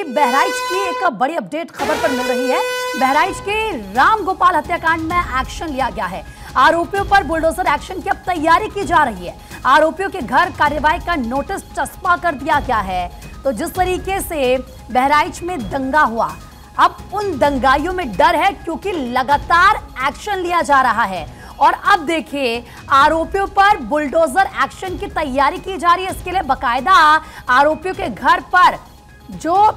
बहराइच की एक बड़ी अपडेट खबर पर मिल रही है। बहराइच के राम गोपाल हत्याकांड में एक्शन लिया गया है। आरोपियों पर बुलडोजर एक्शन की अब तैयारी की जा रही है। आरोपियों के घर कार्रवाई का नोटिस चस्पा कर दिया गया है। तो जिस तरीके से बहराइच में दंगा हुआ, अब उन दंगाइयों में डर है क्योंकि लगातार एक्शन लिया जा रहा है। और अब देखिए, आरोपियों पर बुलडोजर एक्शन की तैयारी की जा रही है। इसके लिए बकायदा आरोपियों के घर पर जो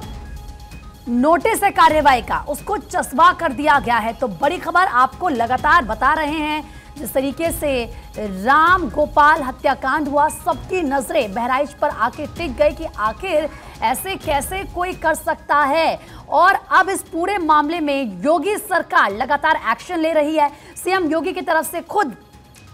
नोटिस है कार्रवाई का, उसको चस्पा कर दिया गया है। तो बड़ी खबर आपको लगातार बता रहे हैं। जिस तरीके से राम गोपाल हत्याकांड हुआ, सबकी नजरें बहराइच पर आके टिक गई कि आखिर ऐसे कैसे कोई कर सकता है। और अब इस पूरे मामले में योगी सरकार लगातार एक्शन ले रही है। सीएम योगी की तरफ से खुद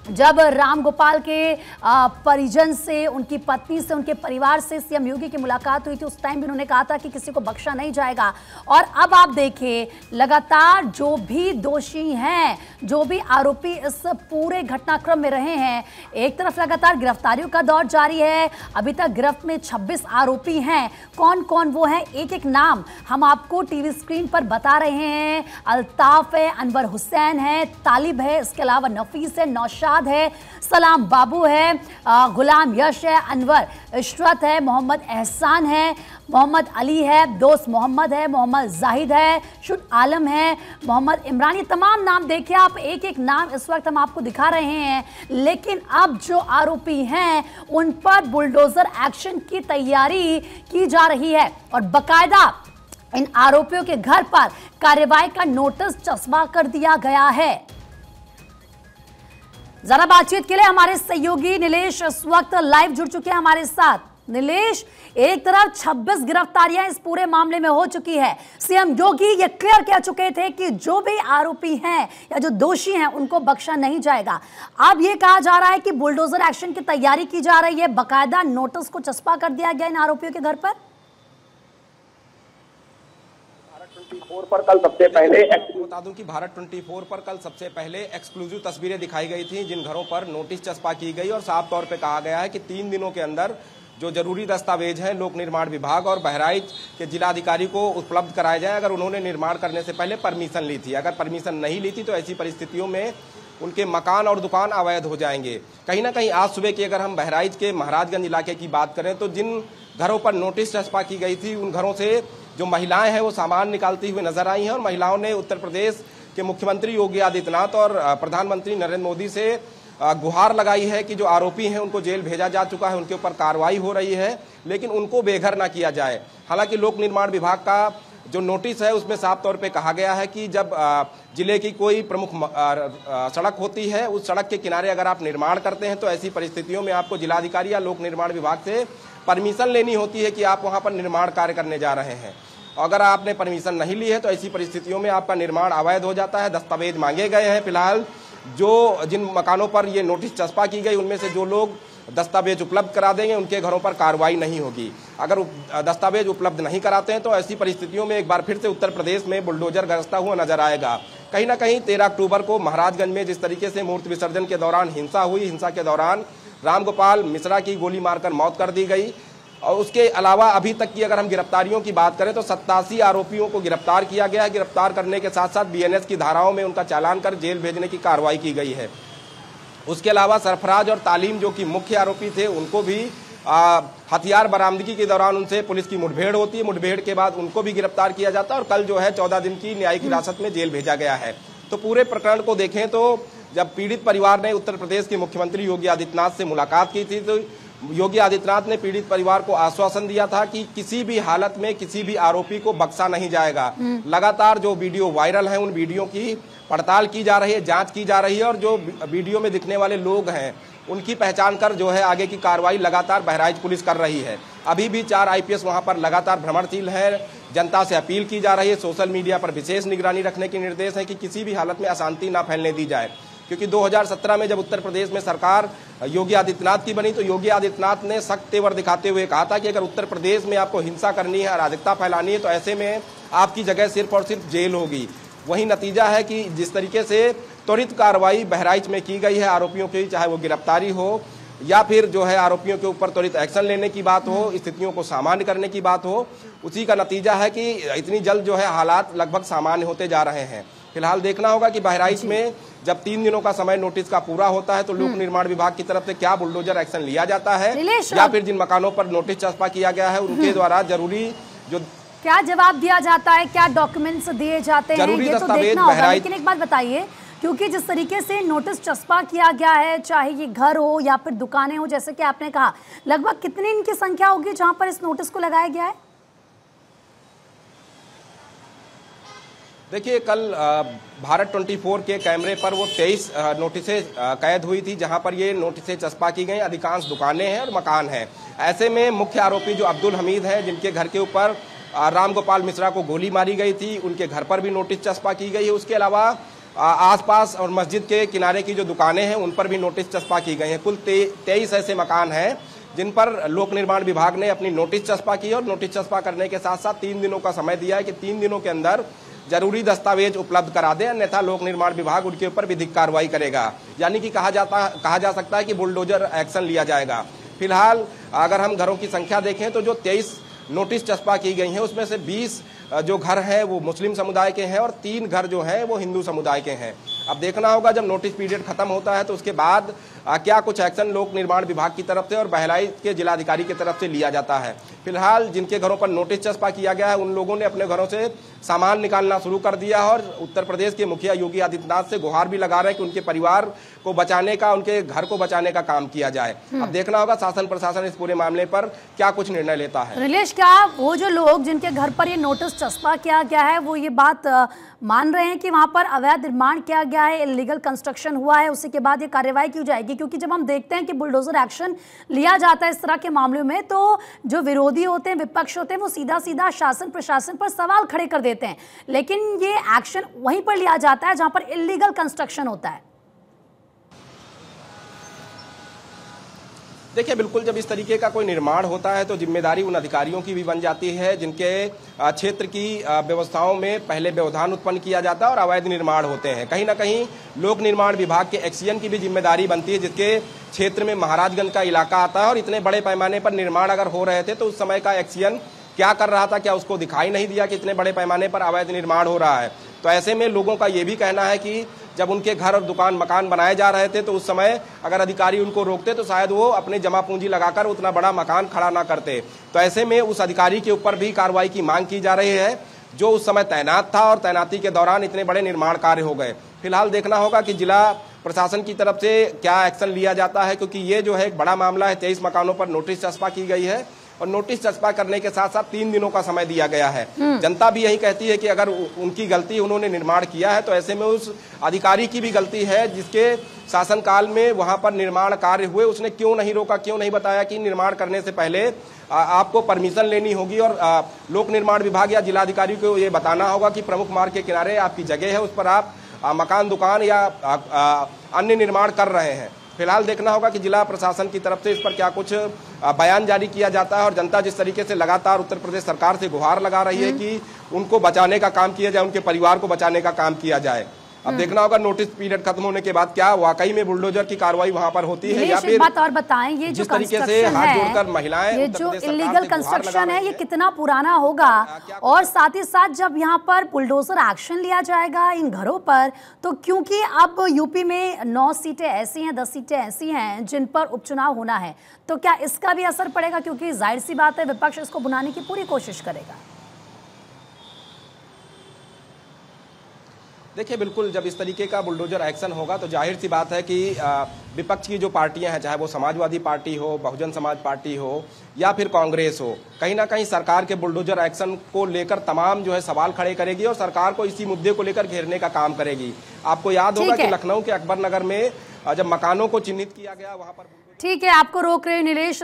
जब राम गोपाल के परिजन से, उनकी पत्नी से, उनके परिवार से सीएम योगी की मुलाकात हुई थी, उस टाइम भी उन्होंने कहा था कि किसी को बख्शा नहीं जाएगा। और अब आप देखिए, लगातार जो भी दोषी हैं, जो भी आरोपी इस पूरे घटनाक्रम में रहे हैं, एक तरफ लगातार गिरफ्तारियों का दौर जारी है। अभी तक गिरफ्त में 26 आरोपी हैं। कौन कौन वो हैं, एक एक नाम हम आपको टीवी स्क्रीन पर बता रहे हैं। अल्ताफ है, अनवर हुसैन है, तालिब है, इसके अलावा नफीस है, नौशाद है, सलाम बाबू है, गुलाम यश है, अनवर इशरत है, मोहम्मद एहसान है, मोहम्मद अली है, दोस्त मोहम्मद है, मोहम्मद जाहिद है, शुड आलम है, मोहम्मद इमरान। ये तमाम नाम देखिए आप, एक एक नाम इस वक्त हम आपको दिखा रहे हैं। लेकिन अब जो आरोपी हैं उन पर बुलडोजर एक्शन की तैयारी की जा रही है और बकायदा इन आरोपियों के घर पर कार्रवाई का नोटिस चस्पा कर दिया गया है। जरा बातचीत के लिए हमारे सहयोगी नीलेश इस वक्त लाइव जुड़ चुके हैं हमारे साथ। नीलेश, एक तरफ 26 गिरफ्तारियां इस पूरे मामले में हो चुकी है। सीएम योगी ये क्लियर कह चुके थे कि जो भी आरोपी हैं या जो दोषी हैं उनको बख्शा नहीं जाएगा। अब ये कहा जा रहा है कि बुलडोजर एक्शन की तैयारी की जा रही है, बकायदा नोटिस को चस्पा कर दिया गया इन आरोपियों के घर पर। पर कल सबसे पहले बता दूं कि भारत 24 पर कल सबसे पहले एक्सक्लूसिव तस्वीरें दिखाई गई थी, जिन घरों पर नोटिस चस्पा की गई और साफ तौर पे कहा गया है कि 3 दिनों के अंदर जो जरूरी दस्तावेज हैं लोक निर्माण विभाग और बहराइच के जिलाधिकारी को उपलब्ध कराए जाए, अगर उन्होंने निर्माण करने से पहले परमिशन ली थी। अगर परमिशन नहीं ली थी तो ऐसी परिस्थितियों में उनके मकान और दुकान अवैध हो जाएंगे। कहीं ना कहीं आज सुबह की अगर हम बहराइच के महाराजगंज इलाके की बात करें तो जिन घरों पर नोटिस चस्पा की गई थी, उन घरों से जो महिलाएं हैं वो सामान निकालती हुए नजर आई हैं और महिलाओं ने उत्तर प्रदेश के मुख्यमंत्री योगी आदित्यनाथ और प्रधानमंत्री नरेंद्र मोदी से गुहार लगाई है कि जो आरोपी हैं उनको जेल भेजा जा चुका है, उनके ऊपर कार्रवाई हो रही है, लेकिन उनको बेघर ना किया जाए। हालांकि लोक निर्माण विभाग का जो नोटिस है उसमें साफ तौर पे कहा गया है कि जब जिले की कोई प्रमुख सड़क होती है, उस सड़क के किनारे अगर आप निर्माण करते हैं तो ऐसी परिस्थितियों में आपको जिलाधिकारी या लोक निर्माण विभाग से परमिशन लेनी होती है कि आप वहां पर निर्माण कार्य करने जा रहे हैं। अगर आपने परमिशन नहीं ली है तो ऐसी परिस्थितियों में आपका निर्माण अवैध हो जाता है। दस्तावेज मांगे गए हैं। फिलहाल जो जिन मकानों पर ये नोटिस चस्पा की गई उनमें से जो लोग दस्तावेज उपलब्ध करा देंगे उनके घरों पर कार्रवाई नहीं होगी। अगर दस्तावेज उपलब्ध नहीं कराते हैं तो ऐसी परिस्थितियों में एक बार फिर से उत्तर प्रदेश में बुलडोजर गरजता हुआ नजर आएगा। कहीं ना कहीं 13 अक्टूबर को महाराजगंज में जिस तरीके से मूर्ति विसर्जन के दौरान हिंसा हुई, हिंसा के दौरान राम गोपाल मिश्रा की गोली मारकर मौत कर दी गई। और उसके अलावा अभी तक की अगर हम गिरफ्तारियों की बात करें तो 87 आरोपियों को गिरफ्तार किया गया है। गिरफ्तार करने के साथ साथ बीएनएस की धाराओं में उनका चालान कर जेल भेजने की कार्रवाई की गई है। उसके अलावा सरफराज और तालीम जो कि मुख्य आरोपी थे, उनको भी हथियार बरामदगी के दौरान उनसे पुलिस की मुठभेड़ होती है। मुठभेड़ के बाद उनको भी गिरफ्तार किया जाता है और कल जो है 14 दिन की न्यायिक हिरासत में जेल भेजा गया है। तो पूरे प्रकरण को देखें तो जब पीड़ित परिवार ने उत्तर प्रदेश के मुख्यमंत्री योगी आदित्यनाथ से मुलाकात की थी तो योगी आदित्यनाथ ने पीड़ित परिवार को आश्वासन दिया था कि किसी भी हालत में किसी भी आरोपी को बख्शा नहीं जाएगा। लगातार जो वीडियो वायरल हैं उन वीडियो की पड़ताल की जा रही है, जांच की जा रही है और जो वीडियो में दिखने वाले लोग हैं उनकी पहचान कर जो है आगे की कार्रवाई लगातार बहराइच पुलिस कर रही है। अभी भी 4 आईपीएस वहां पर लगातार भ्रमणशील है। जनता से अपील की जा रही है, सोशल मीडिया पर विशेष निगरानी रखने के निर्देश है कि किसी भी हालत में अशांति ना फैलने दी जाए। क्योंकि 2017 में जब उत्तर प्रदेश में सरकार योगी आदित्यनाथ की बनी तो योगी आदित्यनाथ ने सख्त तेवर दिखाते हुए कहा था कि अगर उत्तर प्रदेश में आपको हिंसा करनी है, अराजकता फैलानी है तो ऐसे में आपकी जगह सिर्फ और सिर्फ जेल होगी। वही नतीजा है कि जिस तरीके से त्वरित कार्रवाई बहराइच में की गई है आरोपियों की, चाहे वो गिरफ्तारी हो या फिर जो है आरोपियों के ऊपर त्वरित एक्शन लेने की बात हो, स्थितियों को सामान्य करने की बात हो, उसी का नतीजा है कि इतनी जल्द जो है हालात लगभग सामान्य होते जा रहे हैं। फिलहाल देखना होगा कि बहराइच में जब 3 दिनों का समय नोटिस का पूरा होता है तो लोक निर्माण विभाग की तरफ से क्या बुलडोजर एक्शन लिया जाता है, या फिर जिन मकानों पर नोटिस चस्पा किया गया है उनके द्वारा जरूरी जो क्या जवाब दिया जाता है, क्या डॉक्यूमेंट्स दिए जाते हैं, ये तो देखना होगा। लेकिन एक बात बताइए, क्योंकि जिस तरीके से नोटिस चस्पा किया गया है, चाहे ये घर हो या फिर दुकानें हो, जैसे कि आपने कहा, लगभग कितनी इनकी संख्या होगी जहां पर इस नोटिस को लगाया गया है? देखिए, कल भारत 24 के कैमरे पर वो 23 नोटिसें कैद हुई थी जहां पर ये नोटिसें चस्पा की गई। अधिकांश दुकानें हैं और मकान हैं। ऐसे में मुख्य आरोपी जो अब्दुल हमीद है, जिनके घर के ऊपर राम गोपाल मिश्रा को गोली मारी गई थी, उनके घर पर भी नोटिस चस्पा की गई है। उसके अलावा आसपास और मस्जिद के किनारे की जो दुकानें हैं उन पर भी नोटिस चस्पा की गई हैं। कुल 23 ऐसे मकान हैं जिन पर लोक निर्माण विभाग ने अपनी नोटिस चस्पा की और नोटिस चस्पा करने के साथ साथ 3 दिनों का समय दिया है कि 3 दिनों के अंदर जरूरी दस्तावेज उपलब्ध करा दे, अन्यथा लोक निर्माण विभाग उनके ऊपर विधिक कार्रवाई करेगा। यानी कि कहा जा सकता है कि बुलडोजर एक्शन लिया जाएगा। फिलहाल अगर हम घरों की संख्या देखें तो जो 23 नोटिस चस्पा की गई हैं उसमें से 20 जो घर हैं वो मुस्लिम समुदाय के हैं और 3 घर जो हैं वो हिंदू समुदाय के हैं। अब देखना होगा जब नोटिस पीरियड खत्म होता है तो उसके बाद क्या कुछ एक्शन लोक निर्माण विभाग की तरफ से और बहराइच के जिलाधिकारी की तरफ से लिया जाता है। फिलहाल जिनके घरों पर नोटिस चस्पा किया गया है उन लोगों ने अपने घरों से सामान निकालना शुरू कर दिया और उत्तर प्रदेश के मुखिया योगी आदित्यनाथ से गुहार भी लगा रहे हैं कि उनके परिवार को बचाने का, उनके घर को बचाने का काम किया जाए। अब देखना होगा शासन प्रशासन इस पूरे मामले पर क्या कुछ निर्णय लेता है। नीलेश, क्या वो जो लोग जिनके घर पर ये नोटिस चस्पा किया गया है वो ये बात मान रहे हैं कि वहां पर अवैध निर्माण किया गया है, इलीगल कंस्ट्रक्शन हुआ है, उसी के बाद ये कार्रवाई की जाएगी? क्योंकि जब हम देखते हैं कि बुलडोजर एक्शन लिया जाता है इस तरह के मामलों में तो जो विरोधी होते हैं, विपक्ष होते हैं, वो सीधा सीधा शासन प्रशासन पर सवाल खड़े कर देते हैं, लेकिन ये एक्शन वहीं पर लिया जाता है जहां पर इलीगल कंस्ट्रक्शन होता है। देखिए, बिल्कुल जब इस तरीके का कोई निर्माण होता है तो जिम्मेदारी उन अधिकारियों की भी बन जाती है जिनके क्षेत्र की व्यवस्थाओं में पहले व्यवधान उत्पन्न किया जाता है और अवैध निर्माण होते हैं। कहीं ना कहीं लोक निर्माण विभाग के एक्सीएन की भी जिम्मेदारी बनती है जिसके क्षेत्र में महाराजगंज का इलाका आता है और इतने बड़े पैमाने पर निर्माण अगर हो रहे थे तो उस समय का एक्सीएन क्या कर रहा था, क्या उसको दिखाई नहीं दिया कि इतने बड़े पैमाने पर अवैध निर्माण हो रहा है? तो ऐसे में लोगों का ये भी कहना है कि जब उनके घर और दुकान मकान बनाए जा रहे थे तो उस समय अगर अधिकारी उनको रोकते तो शायद वो अपने जमा पूंजी लगाकर उतना बड़ा मकान खड़ा ना करते। तो ऐसे में उस अधिकारी के ऊपर भी कार्रवाई की मांग की जा रही है जो उस समय तैनात था और तैनाती के दौरान इतने बड़े निर्माण कार्य हो गए। फिलहाल देखना होगा कि जिला प्रशासन की तरफ से क्या एक्शन लिया जाता है, क्योंकि ये जो है एक बड़ा मामला है। 23 मकानों पर नोटिस चस्पा की गई है और नोटिस चस्पा करने के साथ साथ 3 दिनों का समय दिया गया है। जनता भी यही कहती है कि अगर उनकी गलती, उन्होंने निर्माण किया है तो ऐसे में उस अधिकारी की भी गलती है जिसके शासनकाल में वहां पर निर्माण कार्य हुए, उसने क्यों नहीं रोका, क्यों नहीं बताया कि निर्माण करने से पहले आपको परमिशन लेनी होगी और लोक निर्माण विभाग या जिलाधिकारी को ये बताना होगा कि प्रमुख मार्ग के किनारे आपकी जगह है, उस पर आप मकान, दुकान या अन्य निर्माण कर रहे हैं। फिलहाल देखना होगा कि जिला प्रशासन की तरफ से इस पर क्या कुछ बयान जारी किया जाता है और जनता जिस तरीके से लगातार उत्तर प्रदेश सरकार से गुहार लगा रही है कि उनको बचाने का काम किया जाए, उनके परिवार को बचाने का काम किया जाए। अब देखना होगा नोटिस पीरियड खत्म होने के बाद क्या वाकई में बुलडोजर की कार्रवाई वहां पर होती है या फिर बात और बताएं, ये जो जिस तरीके से हाथ जोड़कर महिलाएं, ये जो इलीगल कंस्ट्रक्शन है ये कितना पुराना होगा, और साथ ही साथ जब यहाँ पर बुलडोजर एक्शन लिया जाएगा इन घरों पर तो क्योंकि अब यूपी में 9 सीटें ऐसी हैं, 10 सीटें ऐसी हैं जिन पर उपचुनाव होना है, तो क्या इसका भी असर पड़ेगा? क्योंकि जाहिर सी बात है विपक्ष इसको भुनाने की पूरी कोशिश करेगा। देखिए, बिल्कुल जब इस तरीके का बुलडोजर एक्शन होगा तो जाहिर सी बात है कि विपक्ष की जो पार्टियां हैं, चाहे वो समाजवादी पार्टी हो, बहुजन समाज पार्टी हो या फिर कांग्रेस हो, कहीं ना कहीं सरकार के बुलडोजर एक्शन को लेकर तमाम जो है सवाल खड़े करेगी और सरकार को इसी मुद्दे को लेकर घेरने का काम करेगी। आपको याद होगा कि लखनऊ के अकबर नगर में जब मकानों को चिन्हित किया गया वहां पर। ठीक है, आपको रोक रहे नीलेश।